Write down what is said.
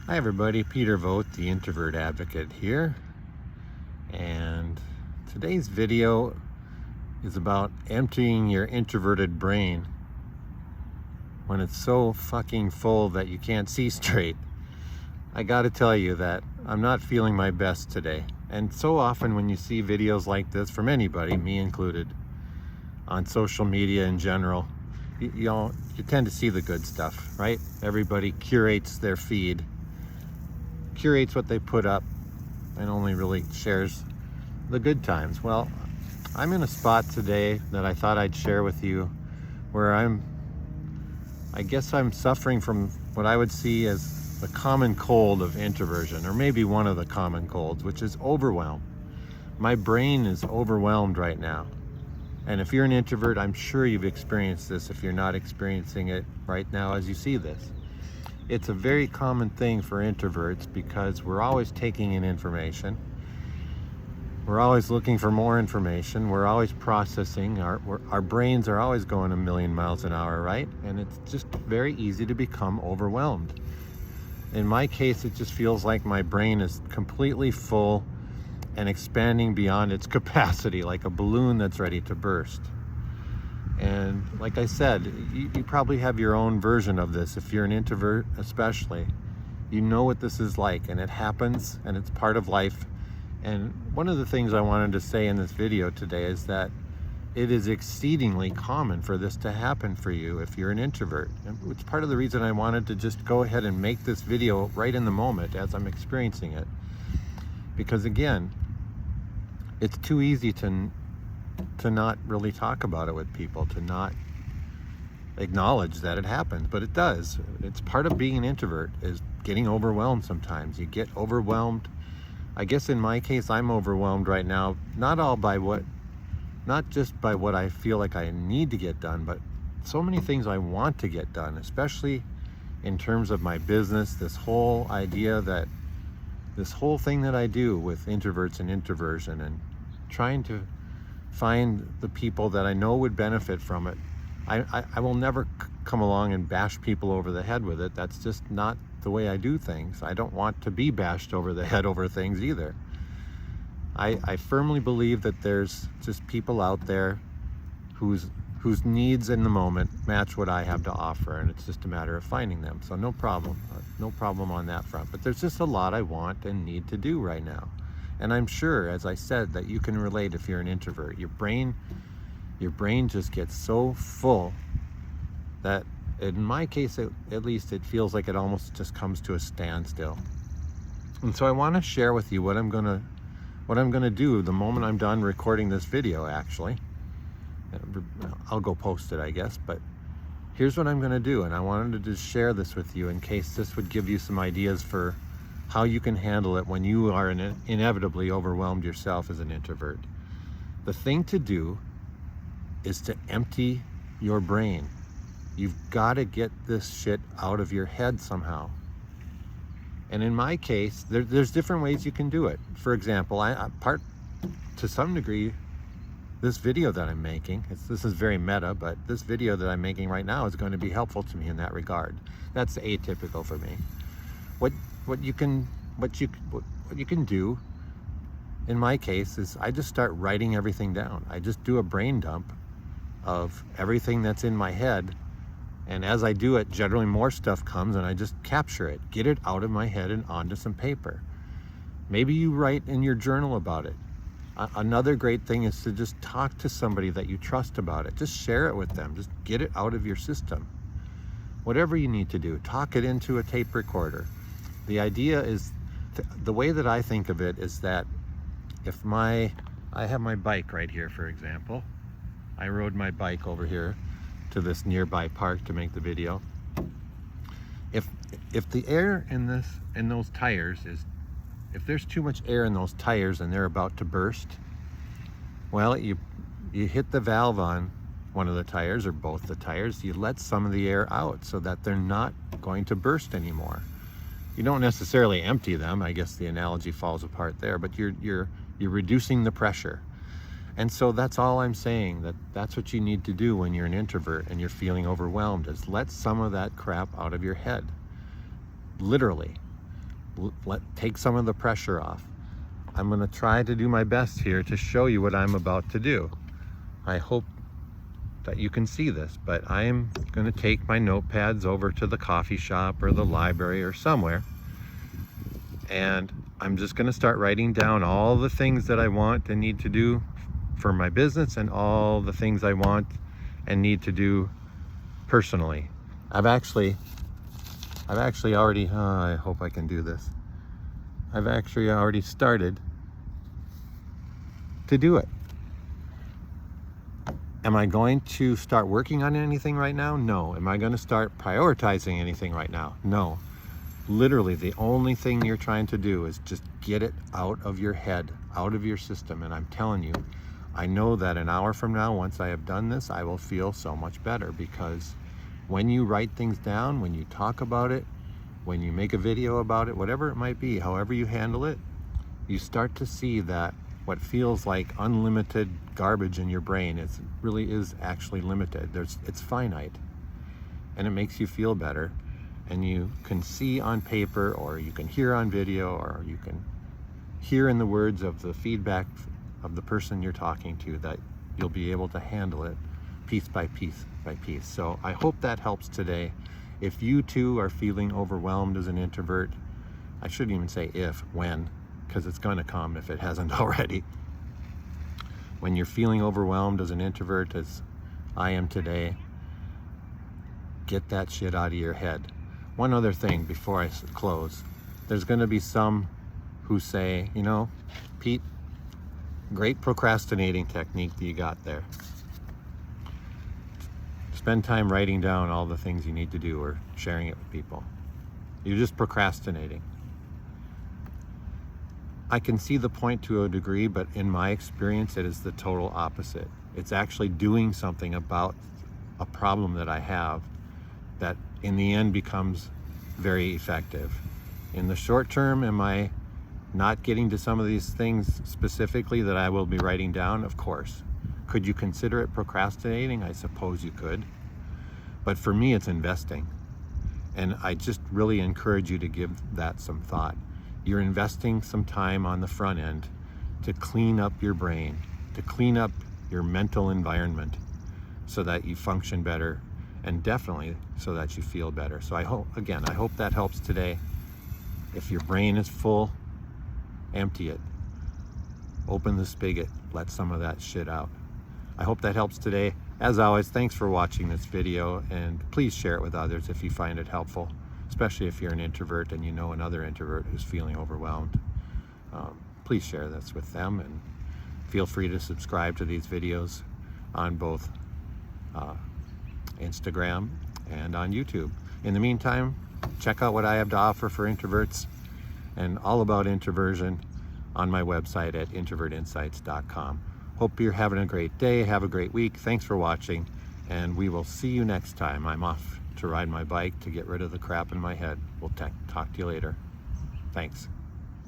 Hi everybody, Peter Vogt, the Introvert Advocate here, and today's video is about emptying your introverted brain when it's so fucking full that you can't see straight. I gotta tell you that I'm not feeling my best today, and so often when you see videos like this from anybody, me included, on social media in general, you tend to see the good stuff, right? Everybody curates their feed, curates what they put up, and only really shares the good times. Well, I'm in a spot today that I thought I'd share with you where I guess I'm suffering from what I would see as the common cold of introversion, or maybe one of the common colds, which is overwhelm. My brain is overwhelmed right now. And if you're an introvert, I'm sure you've experienced this if you're not experiencing it right now as you see this. It's a very common thing for introverts because we're always taking in information. We're always looking for more information. We're always processing. Our brains are always going a million miles an hour, right? And it's just very easy to become overwhelmed. In my case, it just feels like my brain is completely full and expanding beyond its capacity, like a balloon that's ready to burst. And like I said, you probably have your own version of this. If you're an introvert especially, you know what this is like, and it happens, and it's part of life. And one of the things I wanted to say in this video today is that it is exceedingly common for this to happen for you if you're an introvert. And it's part of the reason I wanted to just go ahead and make this video right in the moment as I'm experiencing it. Because again, it's too easy to not really talk about it with people, to not acknowledge that it happens, but it does. It's part of being an introvert, is getting overwhelmed sometimes. You get overwhelmed. I guess in my case, I'm overwhelmed right now, not just by what I feel like I need to get done, but so many things I want to get done, especially in terms of my business, this whole idea that this whole thing that I do with introverts and introversion, and trying to find the people that I know would benefit from it. I will never come along and bash people over the head with it. That's just not the way I do things. I don't want to be bashed over the head over things either. I firmly believe that there's just people out there whose needs in the moment match what I have to offer, and it's just a matter of finding them. So no problem on that front. But there's just a lot I want and need to do right now. And I'm sure, as I said, that you can relate if you're an introvert. Your brain just gets so full that, in my case at least, it feels like it almost just comes to a standstill. And so I want to share with you what I'm gonna do the moment I'm done recording this video. Actually, I'll go post it, I guess, but here's what I'm gonna do, and I wanted to just share this with you in case this would give you some ideas for how you can handle it when you are inevitably overwhelmed yourself as an introvert. The thing to do is to empty your brain. You've got to get this shit out of your head somehow. And in my case, there's different ways you can do it. For example, to some degree, this video that I'm making, this is very meta, but this video that I'm making right now is going to be helpful to me in that regard. That's atypical for me. What you can do, in my case, is I just start writing everything down. I just do a brain dump of everything that's in my head, and as I do it, generally more stuff comes, and I just capture it, get it out of my head and onto some paper. Maybe you write in your journal about it. Another great thing is to just talk to somebody that you trust about it. Just share it with them. Just get it out of your system. Whatever you need to do, talk it into a tape recorder. The idea is, the way that I think of it is that if I have my bike right here, for example. I rode my bike over here to this nearby park to make the video. If the air in those tires if there's too much air in those tires and they're about to burst, well, you hit the valve on one of the tires or both the tires, you let some of the air out so that they're not going to burst anymore. You don't necessarily empty them. I guess the analogy falls apart there, but you're reducing the pressure. And so that's all I'm saying, that's what you need to do when you're an introvert and you're feeling overwhelmed, is let some of that crap out of your head. Literally. take some of the pressure off. I'm going to try to do my best here to show you what I'm about to do. I hope that you can see this, but I am going to take my notepads over to the coffee shop or the library or somewhere, and I'm just going to start writing down all the things that I want and need to do for my business and all the things I want and need to do personally. I've actually already, I hope I can do this. I've actually already started to do it. Am I going to start working on anything right now? No. Am I going to start prioritizing anything right now? No. Literally, the only thing you're trying to do is just get it out of your head, out of your system. And I'm telling you, I know that an hour from now, once I have done this, I will feel so much better, because when you write things down, when you talk about it, when you make a video about it, whatever it might be, however you handle it, you start to see that what feels like unlimited garbage in your brain, it really is actually limited. It's finite, and it makes you feel better. And you can see on paper, or you can hear on video, or you can hear in the words of the feedback of the person you're talking to, that you'll be able to handle it piece by piece by piece. So I hope that helps today. If you too are feeling overwhelmed as an introvert, I shouldn't even say if, when, because it's going to come if it hasn't already. When you're feeling overwhelmed as an introvert, as I am today, get that shit out of your head. One other thing before I close. There's going to be some who say, you know, Pete, great procrastinating technique that you got there. Spend time writing down all the things you need to do or sharing it with people. You're just procrastinating. I can see the point to a degree, but in my experience, it is the total opposite. It's actually doing something about a problem that I have that in the end becomes very effective. In the short term, am I not getting to some of these things specifically that I will be writing down? Of course. Could you consider it procrastinating? I suppose you could. But for me, it's investing. And I just really encourage you to give that some thought. You're investing some time on the front end to clean up your brain, to clean up your mental environment so that you function better, and definitely so that you feel better. So I hope that helps today. If your brain is full, empty it. Open the spigot, let some of that shit out. I hope that helps today. As always, thanks for watching this video, and please share it with others if you find it helpful, especially if you're an introvert and you know another introvert who's feeling overwhelmed. Please share this with them, and feel free to subscribe to these videos on both Instagram and on YouTube. In the meantime, check out what I have to offer for introverts and all about introversion on my website at introvertinsights.com. Hope you're having a great day. Have a great week. Thanks for watching, and we will see you next time. I'm off to ride my bike to get rid of the crap in my head. We'll talk to you later. Thanks.